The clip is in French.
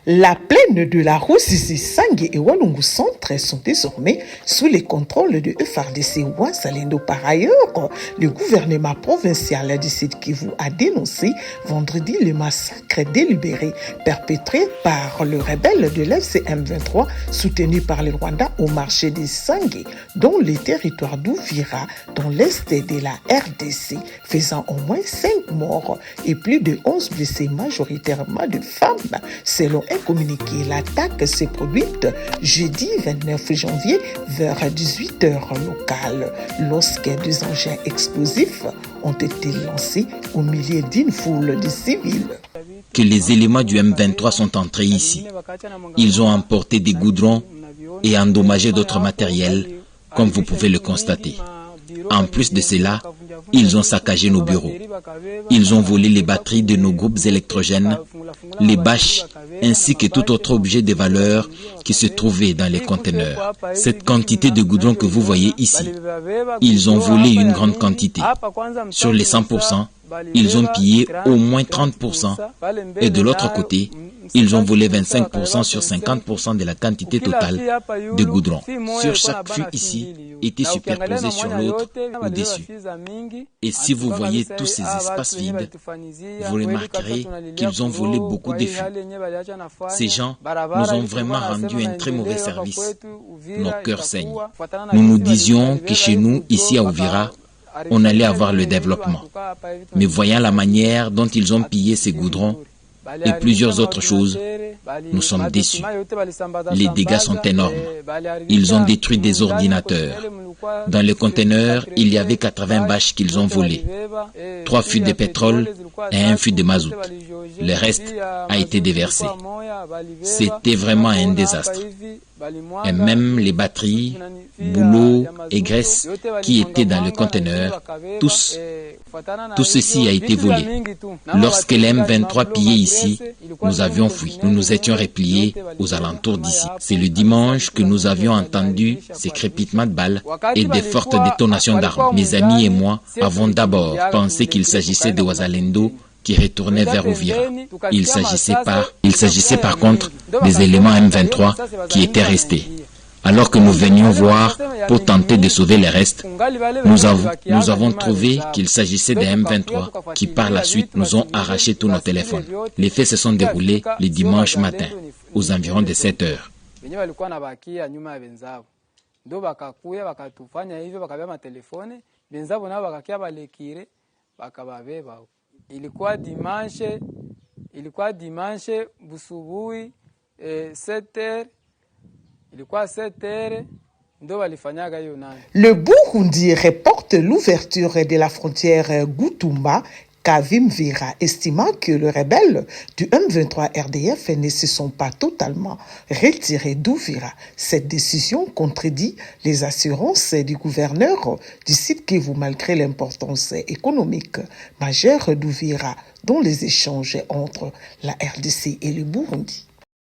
La plaine de la Ruzizi, Sangue et Walungu Centre sont désormais sous les contrôles de FARDC Ouazalendo. Par ailleurs, le gouvernement provincial du Sud Kivu a dénoncé vendredi le massacre délibéré perpétré par le rebelle de l'FCM23 soutenu par le Rwanda au marché de Sangue, dont le territoire d'Uvira dans l'est de la RDC, faisant au moins 5 morts et plus de 11 blessés, majoritairement de femmes. Selon un communiqué, l'attaque s'est produite jeudi 29 janvier vers 18h locales, lorsque des engins explosifs ont été lancés au milieu d'une foule de civils. Que les éléments du M23 sont entrés ici. Ils ont emporté des goudrons et endommagé d'autres matériels, comme vous pouvez le constater. En plus de cela, ils ont saccagé nos bureaux. Ils ont volé les batteries de nos groupes électrogènes, les bâches, ainsi que tout autre objet de valeur qui se trouvait dans les conteneurs. Cette quantité de goudron que vous voyez ici, ils ont volé une grande quantité. Sur les 100%, ils ont pillé au moins 30%. Et de l'autre côté, ils ont volé 25% sur 50% de la quantité totale de goudron. Sur chaque fût ici, était superposé sur l'autre ou dessus. Et si vous voyez tous ces espaces vides, vous remarquerez qu'ils ont volé beaucoup de fûts. Ces gens nous ont vraiment rendu un très mauvais service. Nos cœurs saignent. Nous nous disions que chez nous, ici à Uvira, on allait avoir le développement. Mais voyant la manière dont ils ont pillé ces goudrons et plusieurs autres choses, nous sommes déçus. Les dégâts sont énormes. Ils ont détruit des ordinateurs. Dans les conteneurs, il y avait 80 bâches qu'ils ont volées, 3 fûts de pétrole et 1 fût de mazout. Le reste a été déversé. C'était vraiment un désastre. Et même les batteries, bouleaux et graisses qui étaient dans le conteneur, tout ceci a été volé. Lorsque les M23 pillaient ici, nous avions fui. Nous nous étions repliés aux alentours d'ici. C'est le dimanche que nous avions entendu ces crépitements de balles et des fortes détonations d'armes. Mes amis et moi avons d'abord pensé qu'il s'agissait de Ouazalendo qui retournait vers Uvira. Il s'agissait par contre des éléments M23 qui étaient restés. Alors que nous venions voir pour tenter de sauver les restes, nous avons trouvé qu'il s'agissait des M23 qui par la suite nous ont arraché tous nos téléphones. Les faits se sont déroulés le dimanche matin, aux environs de 7 heures. Busubuhi 7h. Le Burundi reporte l'ouverture de la frontière Goutumba Kavimvira, estimant que les rebelles du M23 RDF ne se sont pas totalement retirés d'Uvira. Cette décision contredit les assurances du gouverneur du Sud Kivu malgré l'importance économique majeure d'Uvira dans les échanges entre la RDC et le Burundi.